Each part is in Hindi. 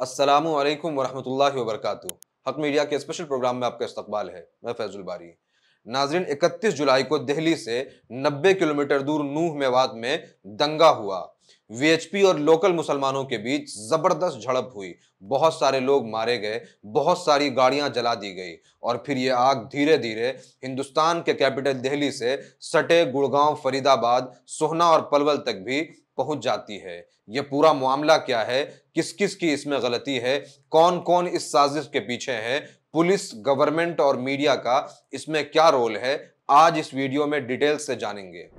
अस्सलामु अलैकुम वरहमतुल्लाहि वबरकातुहू। हक मीडिया के स्पेशल प्रोग्राम में आपका इस्तकबाल है। मैं फैजुल बारी। नाजरीन, 31 जुलाई को दिल्ली से 90 किलोमीटर दूर नूह मेवात में दंगा हुआ। वीएचपी और लोकल मुसलमानों के बीच जबरदस्त झड़प हुई। बहुत सारे लोग मारे गए, बहुत सारी गाड़ियां जला दी गई और फिर ये आग धीरे धीरे हिंदुस्तान के कैपिटल दिल्ली से सटे गुड़गांव, फरीदाबाद, सोहना और पलवल तक भी पहुंच जाती है। यह पूरा मामला क्या है, किस किस की इसमें गलती है, कौन कौन इस साजिश के पीछे है, पुलिस, गवर्नमेंट और मीडिया का इसमें क्या रोल है, आज इस वीडियो में डिटेल से जानेंगे।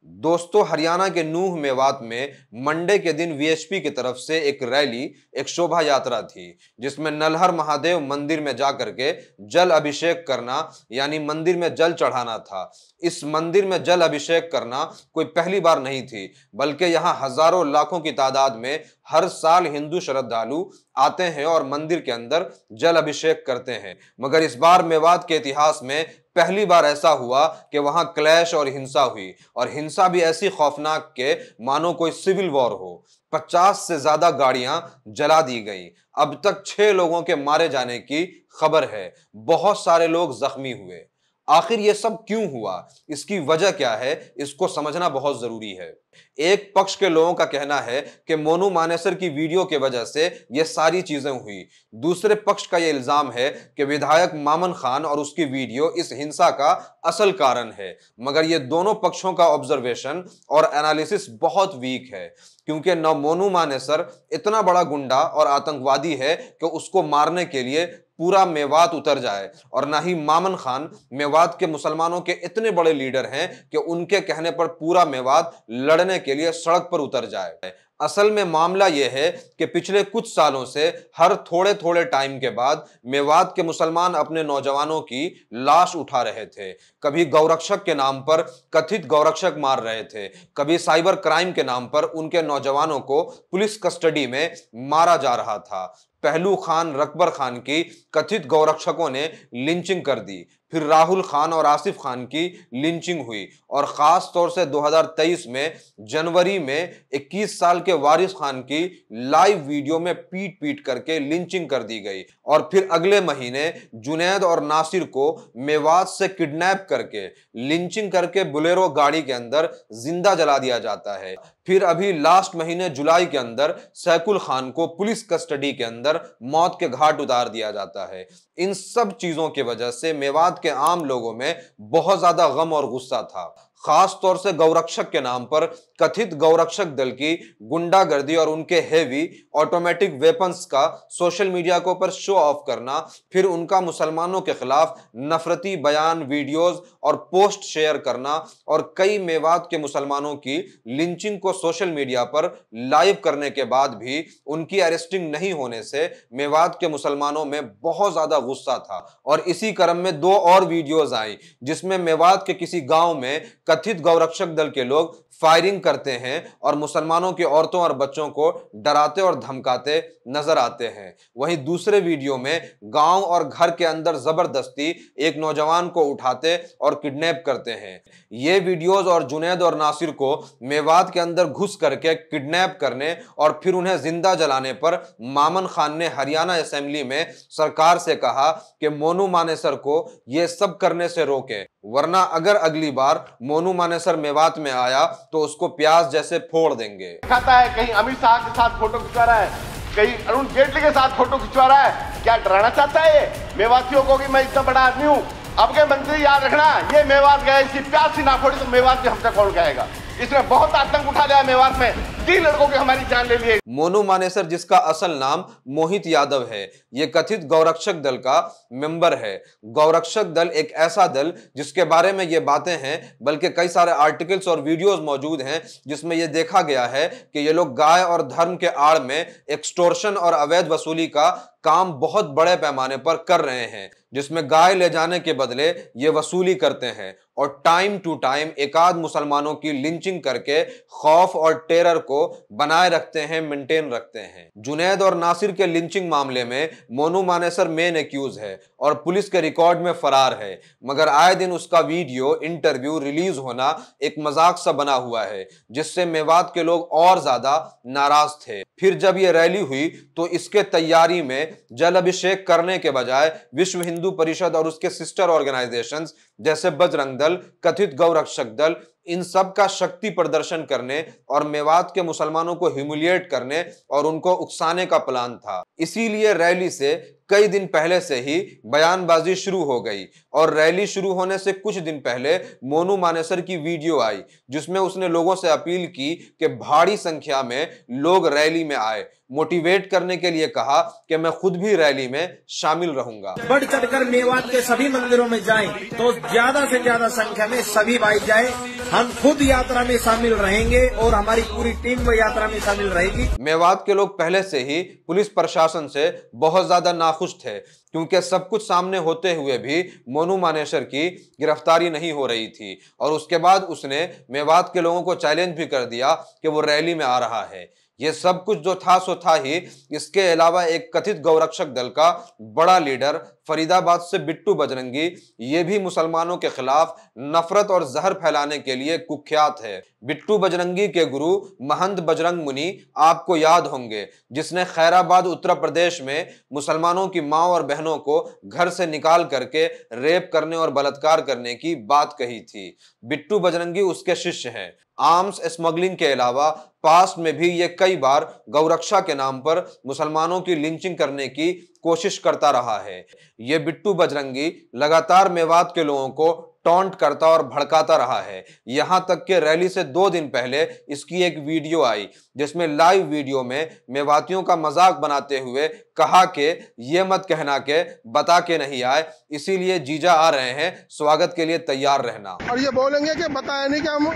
दोस्तों, हरियाणा के नूह मेवात में मंडे के दिन वीएचपी की तरफ से एक रैली, एक शोभा यात्रा थी, जिसमें नलहर महादेव मंदिर में जाकर के जल अभिषेक करना यानी मंदिर में जल चढ़ाना था। इस मंदिर में जल अभिषेक करना कोई पहली बार नहीं थी, बल्कि यहां हजारों लाखों की तादाद में हर साल हिंदू श्रद्धालु आते हैं और मंदिर के अंदर जल अभिषेक करते हैं। मगर इस बार मेवात के इतिहास में पहली बार ऐसा हुआ कि वहां क्लैश और हिंसा हुई, और हिंसा भी ऐसी खौफनाक के मानो कोई सिविल वॉर हो। 50 से ज्यादा गाड़ियां जला दी गई। अब तक 6 लोगों के मारे जाने की खबर है। बहुत सारे लोग जख्मी हुए। आखिर ये सब क्यों हुआ, इसकी वजह क्या है, इसको समझना बहुत जरूरी है। एक पक्ष के लोगों का कहना है कि मोनू मानेसर की वीडियो के वजह से ये सारी चीजें हुई। दूसरे पक्ष का यह इल्जाम है कि विधायक मामन खान और उसकी वीडियो इस हिंसा का असल कारण है। मगर ये दोनों पक्षों का ऑब्जर्वेशन और एनालिसिस बहुत वीक है, क्योंकि न मोनू मानेसर इतना बड़ा गुंडा और आतंकवादी है कि उसको मारने के लिए पूरा मेवात उतर जाए, और ना ही मामन खान मेवात के मुसलमानों के इतने बड़े लीडर हैं कि उनके कहने पर पूरा मेवात लड़ने के लिए सड़क पर उतर जाए। असल में मामला यह है कि पिछले कुछ सालों से हर थोड़े थोड़े टाइम के बाद मेवात के मुसलमान अपने नौजवानों की लाश उठा रहे थे। कभी गौरक्षक के नाम पर कथित गौरक्षक मार रहे थे, कभी साइबर क्राइम के नाम पर उनके नौजवानों को पुलिस कस्टडी में मारा जा रहा था। पहलू खान, रकबर खान की कथित गौरक्षकों ने लिंचिंग कर दी। फिर राहुल खान और आसिफ खान की लिंचिंग हुई, और खास तौर से 2023 में जनवरी में 21 साल के वारिस खान की लाइव वीडियो में पीट पीट करके लिंचिंग कर दी गई। और फिर अगले महीने जुनैद और नासिर को मेवात से किडनैप करके लिंचिंग करके बुलेरो गाड़ी के अंदर जिंदा जला दिया जाता है। फिर अभी लास्ट महीने जुलाई के अंदर सैकुल खान को पुलिस कस्टडी के अंदर मौत के घाट उतार दिया जाता है। इन सब चीजों की वजह से मेवात के आम लोगों में बहुत ज्यादा गम और गुस्सा था। खास तौर से गौरक्षक के नाम पर कथित गौरक्षक दल की गुंडागर्दी और उनके हेवी ऑटोमेटिक वेपन्स का सोशल मीडिया के ऊपर शो ऑफ करना, फिर उनका मुसलमानों के खिलाफ नफरती बयान, वीडियोस और पोस्ट शेयर करना, और कई मेवात के मुसलमानों की लिंचिंग को सोशल मीडिया पर लाइव करने के बाद भी उनकी अरेस्टिंग नहीं होने से मेवात के मुसलमानों में बहुत ज्यादा गुस्सा था। और इसी क्रम में 2 और वीडियोस आई, जिसमें मेवात के किसी गांव में कथित गौरक्षक दल के लोग फायरिंग करते हैं और मुसलमानों की औरतों और बच्चों को डराते और धमकाते नजर आते हैं। वहीं दूसरे वीडियो में गांव और घर के अंदर जबरदस्ती एक नौजवान को उठाते और किडनैप करते हैं। ये वीडियोस और जुनैद और नासिर को मेवात के अंदर घुस करके किडनैप करने और फिर उन्हें जिंदा जलाने पर मामन खान ने हरियाणा असेंबली में सरकार से कहा कि मोनू मानेसर को यह सब करने से रोके, वरना अगर अगली बार मोनू मानेसर मेवात में आया तो उसको प्याज जैसे फोड़ देंगे। खाता है, कहीं अमित शाह के साथ फोटो खिंचवा रहा है, कहीं अरुण जेटली के साथ फोटो खिंचवा रहा है। क्या डराना चाहता है ये मेवातियों को कि मैं इतना बड़ा आदमी हूं? अब के मंत्री याद रखना, ये मेवात गए, इसकी प्याज सी ना फोड़ी तो मेवात भी हमसे कौन कहेगा। इसने बहुत आतंक उठा लिया मेवात में, 3 लड़कों की हमारी जान ले लिए। मोनू मानेसर, जिसका असल नाम मोहित यादव है, यह कथित गौरक्षक दल का मेंबर है। गौरक्षक दल एक ऐसा दल जिसके बारे में ये बातें हैं, बल्कि कई सारे आर्टिकल्स और वीडियोस मौजूद हैं जिसमें यह देखा गया है कि ये लोग गाय और धर्म के आड़ में एक्सटोर्शन और अवैध वसूली का काम बहुत बड़े पैमाने पर कर रहे हैं, जिसमें गाय ले जाने के बदले ये वसूली करते हैं और टाइम टू टाइम एकाध मुसलमानों की लिंचिंग करके खौफ और टेरर को को बनाए रखते हैं, मेंटेन रखते हैं। जुनैद और नासिर के लिंचिंग मामले में मोनू मानेसर मेन एक्यूज है और पुलिस के रिकॉर्ड में फरार है, मगर आए दिन उसका वीडियो इंटरव्यू रिलीज होना एक मजाक सा बना हुआ है, जिससे मेवात के लोग और ज्यादा नाराज थे। फिर जब यह रैली हुई तो इसके तैयारी में जल अभिषेक करने के बजाय विश्व हिंदू परिषद और उसके सिस्टर ऑर्गेनाइजेशंस जैसे बजरंग दल, कथित गौरक्षक दल, इन सब का शक्ति प्रदर्शन करने और मेवात के मुसलमानों को ह्यूमिलिएट करने और उनको उकसाने का प्लान था। इसीलिए रैली से कई दिन पहले से ही बयानबाजी शुरू हो गई और रैली शुरू होने से कुछ दिन पहले मोनू मानेसर की वीडियो आई, जिसमें उसने लोगों से अपील की कि भारी संख्या में लोग रैली में आए, मोटिवेट करने के लिए कहा कि मैं खुद भी रैली में शामिल रहूंगा। बढ़ चढ़कर मेवात के सभी मंदिरों में जाएं तो ज्यादा से ज्यादा संख्या में सभी भाई जाएं। हम खुद यात्रा में शामिल रहेंगे और हमारी पूरी टीम वो यात्रा में शामिल रहेगी। मेवात के लोग पहले से ही पुलिस प्रशासन से बहुत ज्यादा नाखुश थे, क्योंकि सब कुछ सामने होते हुए भी मोनू मानेसर की गिरफ्तारी नहीं हो रही थी और उसके बाद उसने मेवात के लोगों को चैलेंज भी कर दिया कि वो रैली में आ रहा है। ये सब कुछ जो था सो था ही। इसके अलावा एक कथित गौरक्षक दल का बड़ा लीडर फरीदाबाद से बिट्टू बजरंगी, ये भी मुसलमानों के खिलाफ नफरत और जहर फैलाने के लिए कुख्यात है। बिट्टू बजरंगी के गुरु महंत बजरंग मुनि आपको याद होंगे, जिसने खैराबाद उत्तर प्रदेश में मुसलमानों की मां और बहनों को घर से निकाल करके रेप करने और बलात्कार करने की बात कही थी। बिट्टू बजरंगी उसके शिष्य हैं। आर्म्स स्मगलिंग के अलावा पास्ट में भी ये कई बार गौरक्षा के नाम पर मुसलमानों की लिंचिंग करने की कोशिश करता रहा है। ये बिट्टू बजरंगी लगातार मेवात के लोगों को टॉन्ट करता और भड़काता रहा है। यहां तक कि रैली से 2 दिन पहले इसकी एक वीडियो आई, जिसमें लाइव वीडियो में मेवातियों का मजाक बनाते हुए कहा कि ये मत कहना के बता के नहीं आए, इसीलिए जीजा आ रहे हैं, स्वागत के लिए तैयार रहना। और ये बोलेंगे कि बताया नहीं कि हम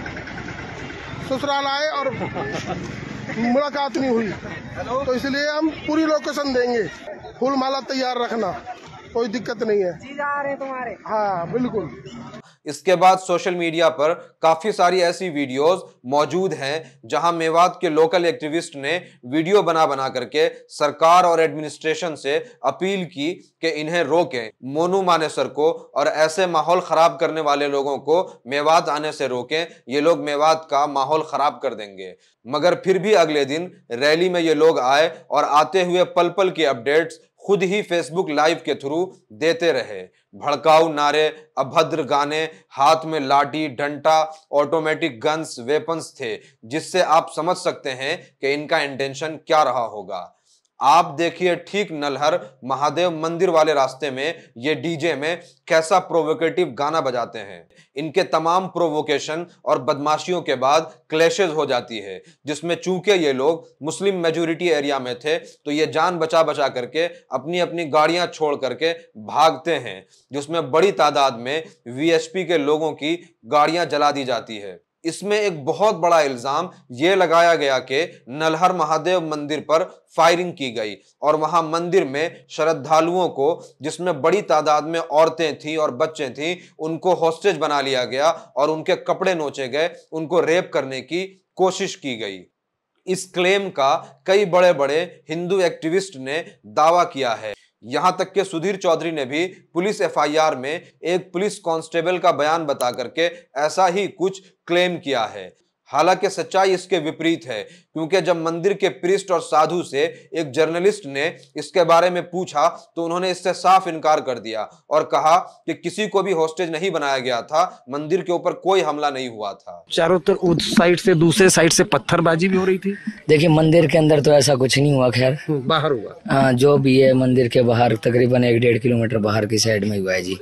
ससुराल आए और मुलाकात नहीं हुई, तो इसलिए हम पूरी लोकेशन देंगे, फूल माला तैयार रखना, कोई दिक्कत नहीं है। जीजा आ रहे तुम्हारे। हाँ बिल्कुल। इसके बाद सोशल मीडिया पर काफी सारी ऐसी वीडियोस मौजूद हैं जहां मेवात के लोकल एक्टिविस्ट ने वीडियो बना करके सरकार और एडमिनिस्ट्रेशन से अपील की कि इन्हें रोकें, मोनू मानेसर को और ऐसे माहौल खराब करने वाले लोगों को मेवात आने से रोकें, ये लोग मेवात का माहौल खराब कर देंगे। मगर फिर भी अगले दिन रैली में ये लोग आए और आते हुए पल पल की अपडेट्स खुद ही फेसबुक लाइव के थ्रू देते रहे। भड़काऊ नारे, अभद्र गाने, हाथ में लाठी, डंडा, ऑटोमेटिक गन्स, वेपन्स थे, जिससे आप समझ सकते हैं कि इनका इंटेंशन क्या रहा होगा। आप देखिए ठीक नलहर महादेव मंदिर वाले रास्ते में ये डीजे में कैसा प्रोवोकेटिव गाना बजाते हैं। इनके तमाम प्रोवोकेशन और बदमाशियों के बाद क्लैशेस हो जाती है, जिसमें चूंकि ये लोग मुस्लिम मेजोरिटी एरिया में थे तो ये जान बचा बचा करके अपनी अपनी गाड़ियां छोड़ करके भागते हैं, जिसमें बड़ी तादाद में वीएसपी के लोगों की गाड़ियां जला दी जाती है। इसमें एक बहुत बड़ा इल्जाम यह लगाया गया कि नलहर महादेव मंदिर पर फायरिंग की गई और वहां मंदिर में श्रद्धालुओं को, जिसमें बड़ी तादाद में औरतें थीं और बच्चे थीं, उनको हॉस्टेज बना लिया गया और उनके कपड़े नोचे गए, उनको रेप करने की कोशिश की गई। इस क्लेम का कई बड़े बड़े हिंदू एक्टिविस्ट ने दावा किया है। यहां तक कि सुधीर चौधरी ने भी पुलिस एफआईआर में एक पुलिस कांस्टेबल का बयान बता करके ऐसा ही कुछ क्लेम किया है। हालांकि सच्चाई इसके विपरीत है, क्योंकि जब मंदिर के प्रीस्ट और साधु से एक जर्नलिस्ट ने इसके बारे में पूछा तो उन्होंने इससे साफ इनकार कर दिया और कहा कि किसी को भी हॉस्टेज नहीं बनाया गया था, मंदिर के ऊपर कोई हमला नहीं हुआ था। चारों तरफ उस साइड से दूसरे साइड से पत्थरबाजी भी हो रही थी। देखिए मंदिर के अंदर तो ऐसा कुछ नहीं हुआ, खैर बाहर हुआ। हाँ, जो भी है मंदिर के बाहर तकरीबन 1-1.5 किलोमीटर बाहर की साइड में हुआ है जी।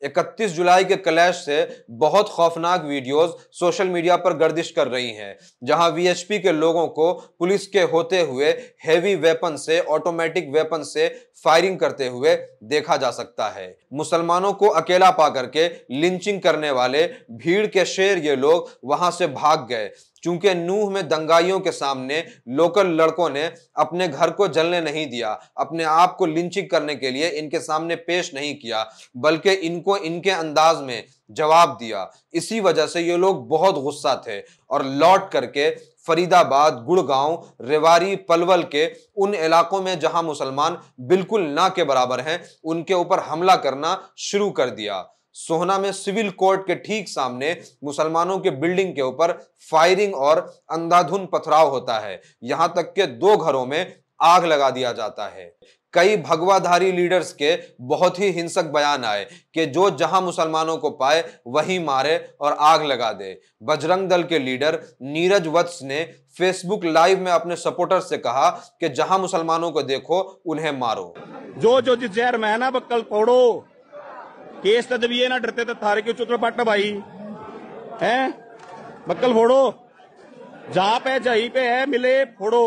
31 जुलाई के क्लैश से बहुत खौफनाक वीडियोस सोशल मीडिया पर गर्दिश कर रही हैं, जहां वीएचपी के लोगों को पुलिस के होते हुए हेवी वेपन से, ऑटोमेटिक वेपन से फायरिंग करते हुए देखा जा सकता है। मुसलमानों को अकेला पा करके लिंचिंग करने वाले भीड़ के शेर ये लोग वहां से भाग गए, चूंकि नूह में दंगाइयों के सामने लोकल लड़कों ने अपने घर को जलने नहीं दिया, अपने आप को लिंचिंग करने के लिए इनके सामने पेश नहीं किया, बल्कि इनको इनके अंदाज में जवाब दिया। इसी वजह से ये लोग बहुत गुस्सा थे और लौट करके फरीदाबाद, गुड़गांव, रेवाड़ी, पलवल के उन इलाकों में जहां मुसलमान बिल्कुल ना के बराबर हैं, उनके ऊपर हमला करना शुरू कर दिया। सोहना में सिविल कोर्ट के ठीक सामने मुसलमानों के बिल्डिंग के ऊपर फायरिंग और अंधाधुंध पथराव होता है। यहां तक के 2 घरों में आग लगा दिया जाता है। कई भगवाधारी लीडर्स के बहुत ही हिंसक बयान आए कि जो जहां मुसलमानों को पाए वहीं मारे और आग लगा दे। बजरंग दल के लीडर नीरज वत्स ने फेसबुक लाइव में अपने सपोर्टर्स से कहा कि जहां मुसलमानों को देखो उन्हें मारो। जो जिस शहर में है ना बक्कल फोड़ो, केस तदबिये ना डरते थे थारे के चुत्र पट्ट भाई हैं, बक्कल फोड़ो, जहां पे जहीं पे है मिले फोड़ो।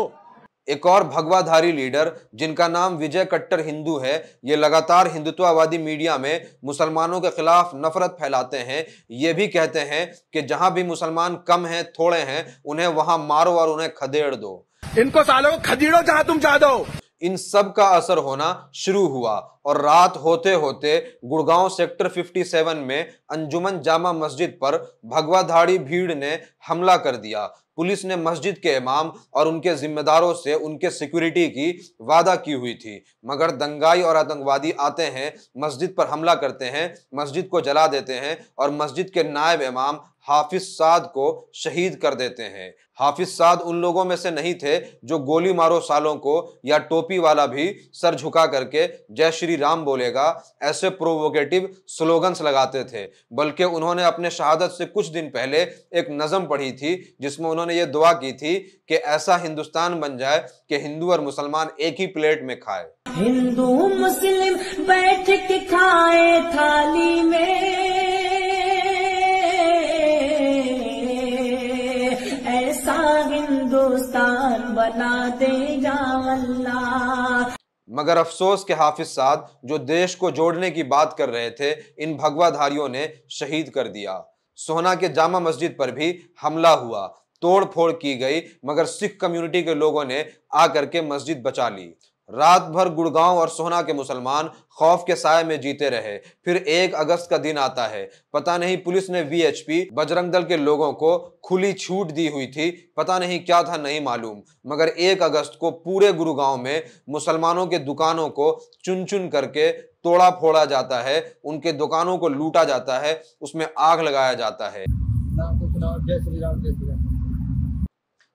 एक और भगवाधारी लीडर जिनका नाम विजय कट्टर हिंदू है, ये लगातार हिंदुत्ववादी मीडिया में मुसलमानों के खिलाफ नफरत फैलाते हैं। ये भी कहते हैं कि जहां भी मुसलमान कम हैं, थोड़े हैं, उन्हें वहां मारो और उन्हें खदेड़ दो, इनको सालों को खदेड़ो जहां तुम चाह दो। इन सब का असर होना शुरू हुआ और रात होते होते गुड़गांव सेक्टर 57 में अंजुमन जामा मस्जिद पर भगवाधारी भीड़ ने हमला कर दिया। पुलिस ने मस्जिद के इमाम और उनके जिम्मेदारों से उनके सिक्योरिटी की वादा की हुई थी, मगर दंगाई और आतंकवादी आते हैं, मस्जिद पर हमला करते हैं, मस्जिद को जला देते हैं और मस्जिद के नायब इमाम हाफिज साद को शहीद कर देते हैं। हाफिज साद उन लोगों में से नहीं थे जो गोली मारो सालों को या टोपी वाला भी सर झुका करके जय श्री राम बोलेगा ऐसे प्रोवोकेटिव स्लोगन्स लगाते थे, बल्कि उन्होंने अपने शहादत से कुछ दिन पहले एक नज़म पढ़ी थी जिसमें उन्होंने ये दुआ की थी कि ऐसा हिंदुस्तान बन जाए कि हिंदू और मुसलमान एक ही प्लेट में खाए। हिंदू मुस्लिम बैठ के खाए थाली में, हिंदुस्तान बना दे या अल्लाह। मगर अफसोस के हाफिज साद जो देश को जोड़ने की बात कर रहे थे, इन भगवाधारियों ने शहीद कर दिया। सोहना के जामा मस्जिद पर भी हमला हुआ, तोड़ फोड़ की गई, मगर सिख कम्युनिटी के लोगों ने आकर के मस्जिद बचा ली। रात भर गुड़गांव और सोहना के मुसलमान खौफ के साए में जीते रहे। फिर 1 अगस्त का दिन आता है। पता नहीं पुलिस ने वीएचपी बजरंग दल के लोगों को खुली छूट दी हुई थी, पता नहीं क्या था, नहीं मालूम, मगर 1 अगस्त को पूरे गुड़गांव में मुसलमानों के दुकानों को चुन चुन करके तोड़ा फोड़ा जाता है, उनके दुकानों को लूटा जाता है, उसमें आग लगाया जाता है।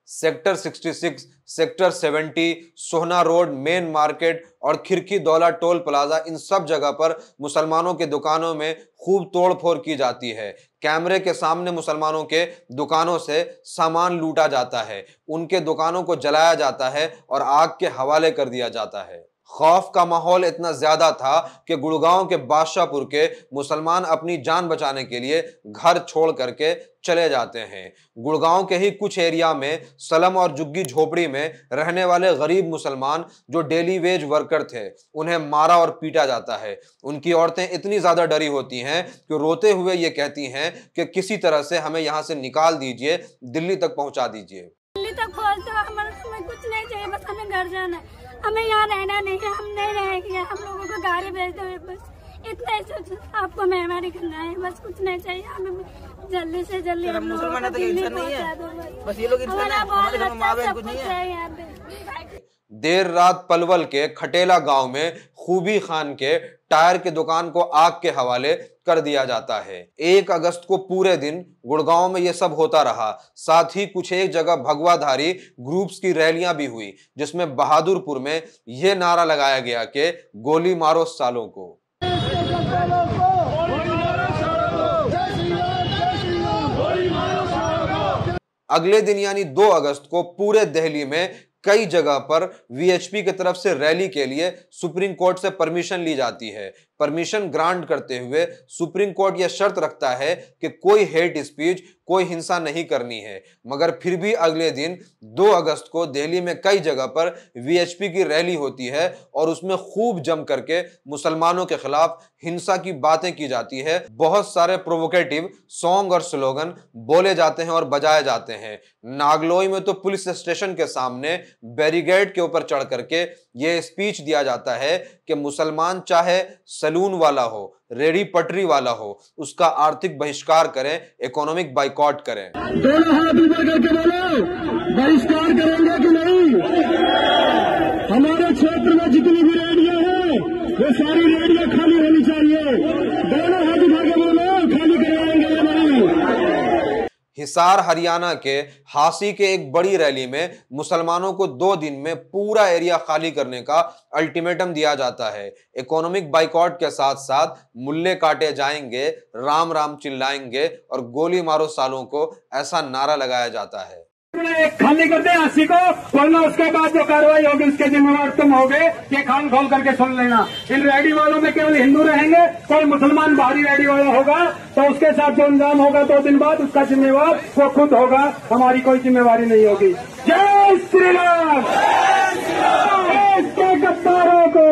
सेक्टर 66, सेक्टर 70, सोहना रोड, मेन मार्केट और खिरकी दौला टोल प्लाजा, इन सब जगह पर मुसलमानों के दुकानों में खूब तोड़फोड़ की जाती है। कैमरे के सामने मुसलमानों के दुकानों से सामान लूटा जाता है, उनके दुकानों को जलाया जाता है और आग के हवाले कर दिया जाता है। खौफ का माहौल इतना ज्यादा था कि गुड़गांव के बादशाहपुर के मुसलमान अपनी जान बचाने के लिए घर छोड़ करके चले जाते हैं। गुड़गांव के ही कुछ एरिया में सलम और जुग्गी झोपड़ी में रहने वाले गरीब मुसलमान जो डेली वेज वर्कर थे, उन्हें मारा और पीटा जाता है। उनकी औरतें इतनी ज्यादा डरी होती हैं कि रोते हुए ये कहती हैं कि किसी तरह से हमें यहाँ से निकाल दीजिए, दिल्ली तक पहुँचा दीजिए। दिल्ली तक पहुँच दो, हमें कुछ नहीं चाहिए, बस हमें घर जाना है, हमें यहाँ रहना नहीं है, हम नहीं रहेंगे, हम लोगों को गाड़ी भेज दो, बस इतना ही आपको मेहरबानी करना है, बस कुछ नहीं चाहिए, हमें जल्दी से जल्दी हम लोगों को दिल्ली पहुंचा दो, बस ये लोग इंसान है, हमारे घर में माँ बहन कुछ नहीं है। देर रात पलवल के खटेला गांव में खूबी खान के टायर की दुकान को आग के हवाले कर दिया जाता है। 1 अगस्त को पूरे दिन गुड़गांव में यह सब होता रहा। साथ ही कुछ एक जगह भगवाधारी ग्रुप्स की रैलियां भी हुई, जिसमें बहादुरपुर में यह नारा लगाया गया कि गोली मारो सालों को। अगले दिन यानी 2 अगस्त को पूरे दिल्ली में कई जगह पर वीएचपी की तरफ से रैली के लिए सुप्रीम कोर्ट से परमिशन ली जाती है। परमिशन ग्रांट करते हुए सुप्रीम कोर्ट यह शर्त रखता है कि कोई हेट स्पीच, कोई हिंसा नहीं करनी है। मगर फिर भी अगले दिन 2 अगस्त को दिल्ली में कई जगह पर वीएचपी की रैली होती है और उसमें खूब जम करके मुसलमानों के खिलाफ हिंसा की बातें की जाती है। बहुत सारे प्रोवोकेटिव सॉन्ग और स्लोगन बोले जाते हैं और बजाए जाते हैं। नागलोई में तो पुलिस स्टेशन के सामने बैरिकेड के ऊपर चढ़ करके यह स्पीच दिया जाता है कि मुसलमान चाहे सलून वाला हो, रेडी पटरी वाला हो, उसका आर्थिक बहिष्कार करें, इकोनॉमिक बाइकॉट करें। दोनों हाथ ऊपर करके बोलो, बहिष्कार करेंगे कि नहीं? हमारे क्षेत्र में जितनी भी रेडियो है वो सारी रेडियो खाली होनी चाहिए। दोनों हाथ उठा के बोलो, खाली करवाएंगे या नहीं? हिसार हरियाणा के हासी के एक बड़ी रैली में मुसलमानों को 2 दिन में पूरा एरिया खाली करने का अल्टीमेटम दिया जाता है। इकोनॉमिक बाइकॉट के साथ साथ मुल्ले काटे जाएंगे, राम राम चिल्लाएंगे और गोली मारो सालों को, ऐसा नारा लगाया जाता है। खाली कर दे हासी को, वरना उसके बाद जो कार्रवाई होगी उसके जिम्मेवार तुम होगे। ये कान खोल करके सुन लेना। इन रेडी वालों में केवल हिंदू रहेंगे, कोई मुसलमान बाहरी रेडी वाला होगा तो उसके साथ जो अंजाम होगा 2 दिन बाद उसका जिम्मेवार वो खुद होगा, हमारी कोई जिम्मेवारी नहीं होगी। जय श्री राम। के गद्दारों को,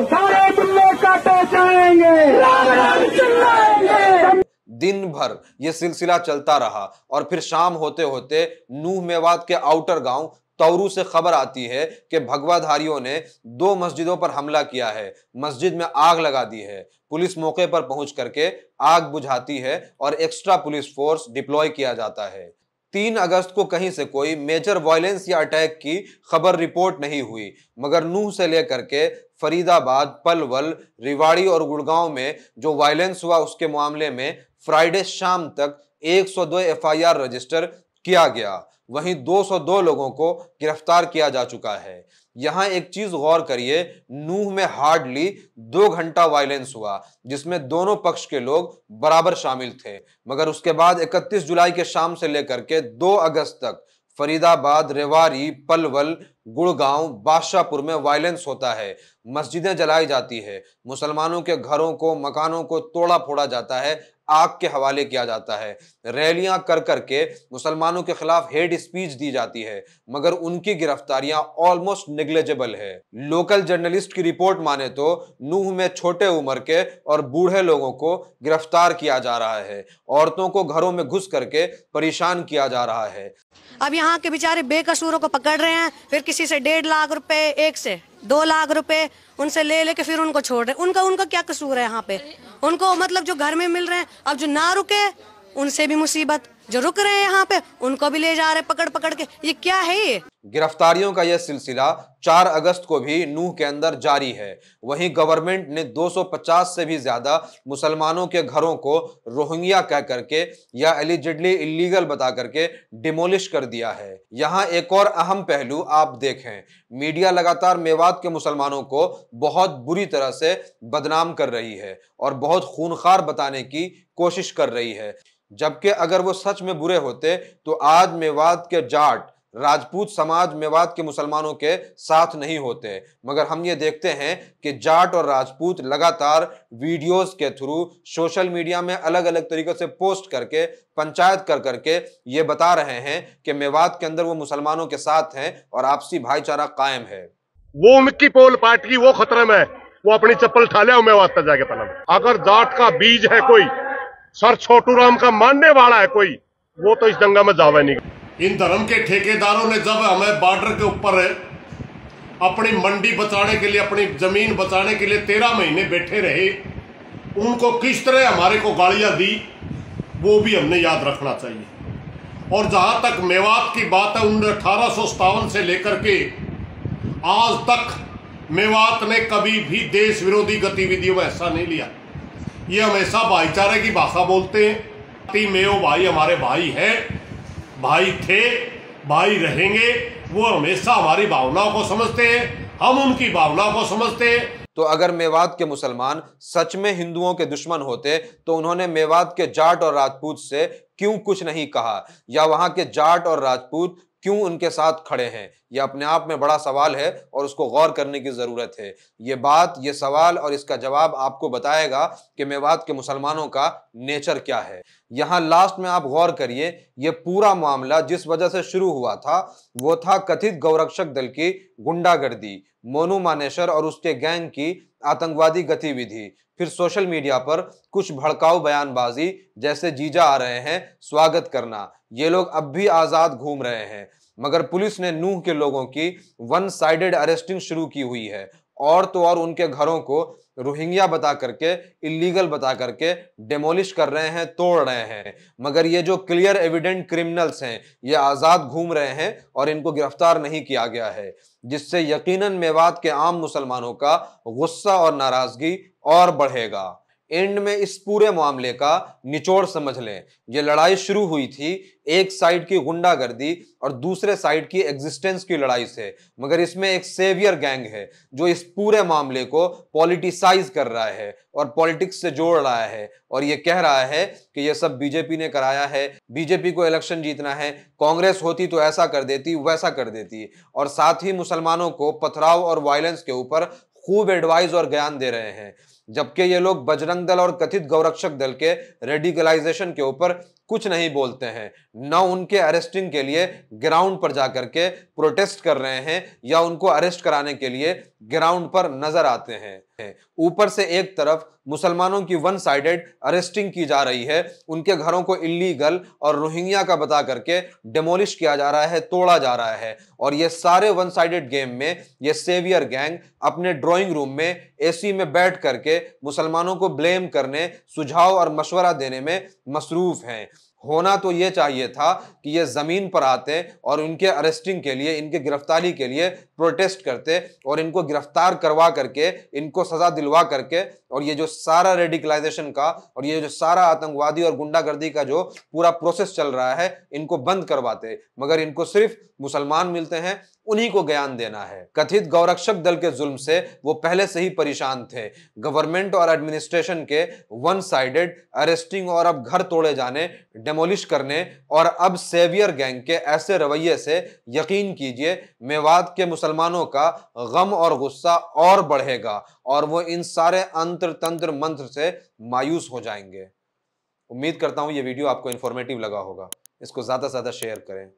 सारे बिल्ले काटे जाएंगे, राम राम चिल्लाएंगे। दिन भर यह सिलसिला चलता रहा और फिर शाम होते होते नूह मेवात के आउटर गांव तौरू से खबर आती है कि भगवाधारियों ने 2 मस्जिदों पर हमला किया है, मस्जिद में आग लगा दी है। पुलिस मौके पर पहुंच करके आग बुझाती है और एक्स्ट्रा पुलिस फोर्स डिप्लॉय किया जाता है। 3 अगस्त को कहीं से कोई मेजर वायलेंस या अटैक की खबर रिपोर्ट नहीं हुई, मगर नूह से लेकर के फरीदाबाद, पलवल, रेवाड़ी और गुड़गांव में जो वायलेंस हुआ उसके मामले में फ्राइडे शाम तक 102 एफआईआर रजिस्टर किया गया। वहीं 202 लोगों को गिरफ्तार किया जा चुका है। यहां एक चीज गौर करिए, नूह में हार्डली 2 घंटा वायलेंस हुआ जिसमें दोनों पक्ष के लोग बराबर शामिल थे, मगर उसके बाद 31 जुलाई के शाम से लेकर के 2 अगस्त तक फरीदाबाद, रेवाड़ी, पलवल, गुड़गांव, बादशाहपुर में वायलेंस होता है। मस्जिदें जलाई जाती है, मुसलमानों के घरों को, मकानों को तोड़ा फोड़ा जाता है, आग के हवाले किया जाता है, रैलियां कर करके मुसलमानों के खिलाफ हेट स्पीच दी जाती है, मगर उनकी गिरफ्तारियां ऑलमोस्ट नेग्लिजिबल है। लोकल जर्नलिस्ट की रिपोर्ट माने तो नूह में छोटे उम्र के और बूढ़े लोगों को गिरफ्तार किया जा रहा है, औरतों को घरों में घुस करके परेशान किया जा रहा है। अब यहाँ के बेचारे बेकसूरों को पकड़ रहे हैं, फिर किसी से 1.5 लाख रुपए, 1 से 2 लाख रुपए उनसे ले लेके फिर उनको छोड़ रहे। उनका क्या कसूर है यहाँ पे? उनको मतलब जो घर में मिल रहे हैं, अब जो ना रुके उनसे भी मुसीबत, जो रुक रहे हैं यहाँ पे उनको भी ले जा रहे पकड़ पकड़ के। ये क्या है? ये गिरफ्तारियों का यह सिलसिला 4 अगस्त को भी नूह के अंदर जारी है। वहीं गवर्नमेंट ने 250 से भी ज्यादा मुसलमानों के घरों को रोहिंग्या कह करके या एलिजिडली इलीगल बता करके डिमोलिश कर दिया है। यहाँ एक और अहम पहलू आप देखें, मीडिया लगातार मेवात के मुसलमानों को बहुत बुरी तरह से बदनाम कर रही है और बहुत खूनखार बताने की कोशिश कर रही है, जबकि अगर वो सच में बुरे होते तो आज मेवात के जाट, राजपूत समाज मेवात के मुसलमानों के साथ नहीं होते। मगर हम ये देखते हैं कि जाट और राजपूत लगातार वीडियोस के थ्रू सोशल मीडिया में अलग अलग तरीकों से पोस्ट करके, पंचायत कर करके ये बता रहे हैं कि मेवात के अंदर वो मुसलमानों के साथ हैं और आपसी भाईचारा कायम है। वो मिक्की पोल पार्टी की वो खतरे में, वो अपनी चप्पल ठा लिया मेवात तक जाके पलम। अगर जाट का बीज है कोई, सर छोटू राम का मानने वाला है कोई, वो तो इस दंगा में जावे नहीं। इन धर्म के ठेकेदारों ने जब हमें बॉर्डर के ऊपर अपनी मंडी बचाने के लिए, अपनी जमीन बचाने के लिए 13 महीने बैठे रहे, उनको किस तरह हमारे को गालियां दी वो भी हमने याद रखना चाहिए। और जहां तक मेवात की बात है, 1857 से लेकर के आज तक मेवात ने कभी भी देश विरोधी गतिविधियों में हिस्सा नहीं लिया। ये हमेशा भाईचारे की भाषा बोलते हैं। मेओ भाई हमारे भाई हैं, भाई थे, भाई रहेंगे। वो हमेशा हमारी भावनाओं को समझते हैं, हम उनकी भावनाओं को समझते हैं। तो अगर मेवात के मुसलमान सच में हिंदुओं के दुश्मन होते तो उन्होंने मेवात के जाट और राजपूत से क्यों कुछ नहीं कहा, या वहां के जाट और राजपूत क्यों उनके साथ खड़े हैं? यह अपने आप में बड़ा सवाल है और उसको गौर करने की जरूरत है। ये सवाल और इसका जवाब आपको बताएगा कि मेवात के मुसलमानों का नेचर क्या है। यहां लास्ट में आप गौर करिए, यह पूरा मामला जिस वजह से शुरू हुआ था वो था कथित गौरक्षक दल की गुंडागर्दी, मोनू मानेसर और उसके गैंग की आतंकवादी गतिविधि, फिर सोशल मीडिया पर कुछ भड़काऊ बयानबाजी जैसे जीजा आ रहे हैं स्वागत करना। ये लोग अब भी आजाद घूम रहे हैं, मगर पुलिस ने नूह के लोगों की वन साइडेड अरेस्टिंग शुरू की हुई है। और तो और उनके घरों को रोहिंग्या बता करके, इलीगल बता करके डेमोलिश कर रहे हैं, तोड़ रहे हैं। मगर ये जो क्लियर एविडेंट क्रिमिनल्स हैं ये आजाद घूम रहे हैं और इनको गिरफ्तार नहीं किया गया है, जिससे यकीनन मेवात के आम मुसलमानों का गुस्सा और नाराजगी और बढ़ेगा। एंड में इस पूरे मामले का निचोड़ समझ लें, ये लड़ाई शुरू हुई थी एक साइड की गुंडागर्दी और दूसरे साइड की एग्जिस्टेंस की लड़ाई से, मगर इसमें एक सेवियर गैंग है जो इस पूरे मामले को पॉलिटिसाइज कर रहा है और पॉलिटिक्स से जोड़ रहा है और ये कह रहा है कि ये सब बीजेपी ने कराया है, बीजेपी को इलेक्शन जीतना है, कांग्रेस होती तो ऐसा कर देती वैसा कर देती, और साथ ही मुसलमानों को पथराव और वायलेंस के ऊपर खूब एडवाइस और ज्ञान दे रहे हैं। जबकि ये लोग बजरंग दल और कथित गौरक्षक दल के रेडिकलाइजेशन के ऊपर कुछ नहीं बोलते हैं, न उनके अरेस्टिंग के लिए ग्राउंड पर जाकर के प्रोटेस्ट कर रहे हैं या उनको अरेस्ट कराने के लिए ग्राउंड पर नजर आते हैं। ऊपर से एक तरफ मुसलमानों की वन साइडेड अरेस्टिंग की जा रही है, उनके घरों को इलीगल और रोहिंग्या का बता करके डेमोलिश किया जा रहा है, तोड़ा जा रहा है, और ये सारे वन साइडेड गेम में ये सेवियर गैंग अपने ड्राइंग रूम में एसी में बैठ करके मुसलमानों को ब्लेम करने, सुझाव और मशवरा देने में मसरूफ हैं। होना तो ये चाहिए था कि ये जमीन पर आते और उनके अरेस्टिंग के लिए, इनके गिरफ्तारी के लिए प्रोटेस्ट करते और इनको गिरफ्तार करवा करके, इनको सजा दिलवा करके, और ये जो सारा रेडिकलाइजेशन का और ये जो सारा आतंकवादी और गुंडागर्दी का जो पूरा प्रोसेस चल रहा है इनको बंद करवाते। मगर इनको सिर्फ मुसलमान मिलते हैं, उन्हीं को ज्ञान देना है। कथित गौरक्षक दल के जुल्म से वो पहले से ही परेशान थे। गवर्नमेंट और एडमिनिस्ट्रेशन के वन साइडेड अरेस्टिंग और अब घर तोड़े जाने, डेमोलिश करने और अब सेवियर गैंग के ऐसे रवैये से यकीन कीजिए मेवात के मुसलमानों का गम और गुस्सा और बढ़ेगा और वो इन सारे अंतर तंत्र मंत्र से मायूस हो जाएंगे। उम्मीद करता हूं ये वीडियो आपको इंफॉर्मेटिव लगा होगा। इसको ज्यादा से ज्यादा शेयर करें।